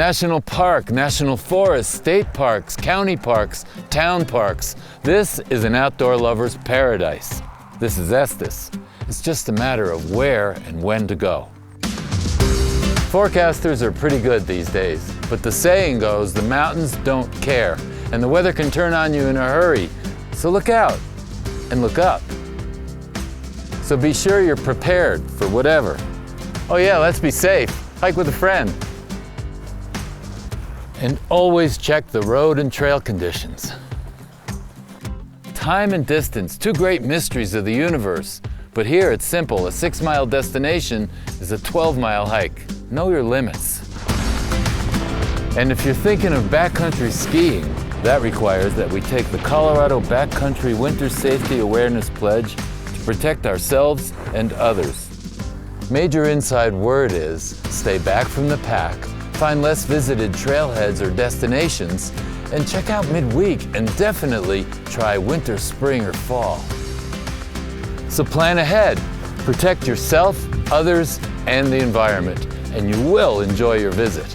National park, national forest, state parks, county parks, town parks. This is an outdoor lover's paradise. This is Estes. It's just a matter of where and when to go. Forecasters are pretty good these days, but the saying goes the mountains don't care, and the weather can turn on you in a hurry. So look out and look up. So be sure you're prepared for whatever. Oh yeah, let's be safe. Hike with a friend. And always check the road and trail conditions. Time and distance, two great mysteries of the universe. But here it's simple. A 6-mile destination is a 12-mile hike. Know your limits. And if you're thinking of backcountry skiing, that requires that we take the Colorado Backcountry Winter Safety Awareness Pledge to protect ourselves and others. Major inside word is stay back from the pack, find less visited trailheads or destinations, and check out midweek and definitely try winter, spring, or fall. So plan ahead, protect yourself, others, and the environment, and you will enjoy your visit.